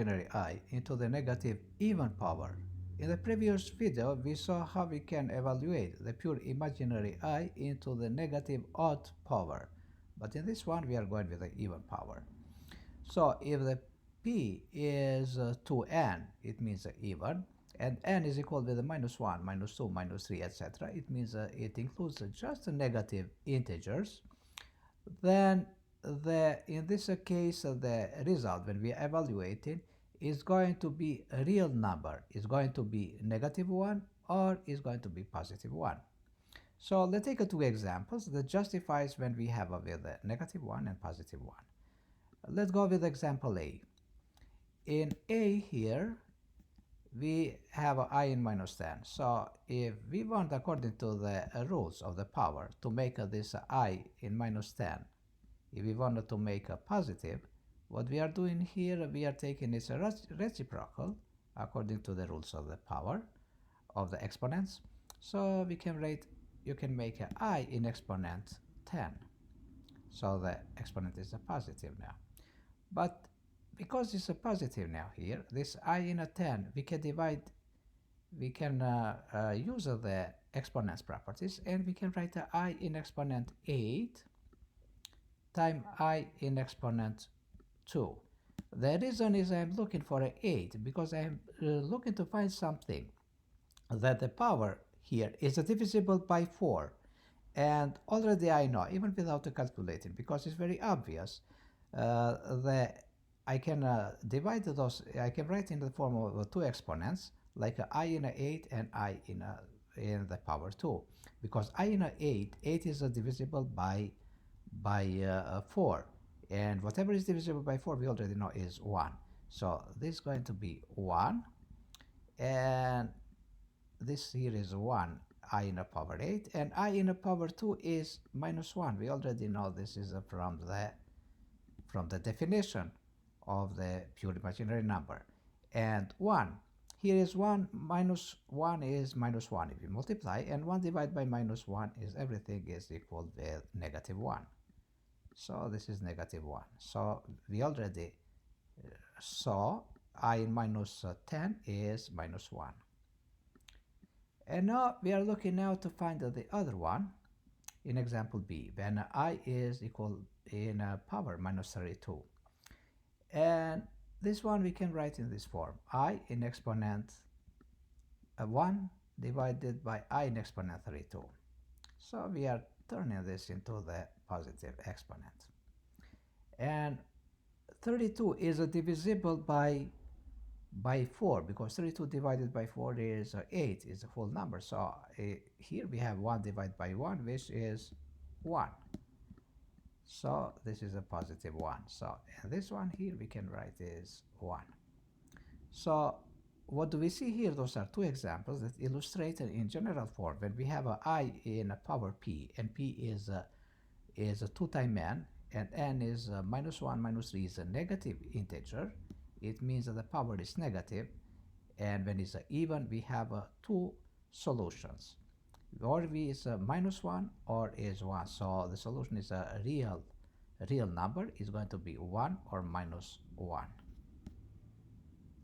imaginary I into the negative even power. In the previous video, we saw how we can evaluate the pure imaginary I into the negative odd power. But in this one, we are going with the even power. So if the p is 2n, it means even, and n is equal to the minus 1, minus 2, minus 3, etc. It means it includes just the negative integers. Then in this case, the result when we are evaluating is going to be a real number. Is going to be negative 1 or is going to be positive 1. So let's take two examples that justifies when we have with negative 1 and positive 1. Let's go with example A. In A here, we have I in minus 10. So if we want, according to the rules of the power, to make this I in minus 10, if we wanted to make a positive, what we are doing here, we are taking this reciprocal according to the rules of the power of the exponents. So we can write, you can make I in exponent 10. So the exponent is a positive now. But because it's a positive now here, this I in a 10, we can divide, we can use the exponents properties, and we can write I in exponent 8 times I in exponent 2. The reason is I'm looking for an 8 because I'm looking to find something that the power here is divisible by 4. And already I know, even without calculating, because it's very obvious, I can divide those, I can write in the form of two exponents, like I in a 8 and I in the power 2. Because I in a 8 is divisible by 4. And whatever is divisible by 4, we already know is 1. So this is going to be 1. And this here is 1, I in a power 8. And I in a power 2 is minus 1. We already know this is from the definition of the pure imaginary number. And 1. Here is 1, minus 1 is minus 1 if you multiply, and 1 divided by minus 1 is everything is equal with negative 1. So this is negative 1. So we already saw I in minus 10 is minus 1. And now we are looking now to find the other one in example B, when I is equal in power minus 32. And this one we can write in this form, I in exponent 1 divided by I in exponent 32. So we are turning this into the positive exponent. And 32 is divisible by 4, because 32 divided by 4 is 8, is a full number. So here we have 1 divided by 1, which is 1. So this is a positive 1. So this one here we can write is 1. So what do we see here? Those are two examples that illustrate in general form. When we have I in a power p, and p is a 2 times n, and n is minus 1, minus 3 is a negative integer, it means that the power is negative. And when it's even, we have two solutions. Or v is minus 1 or is 1. So the solution is a real number, is going to be 1 or minus 1.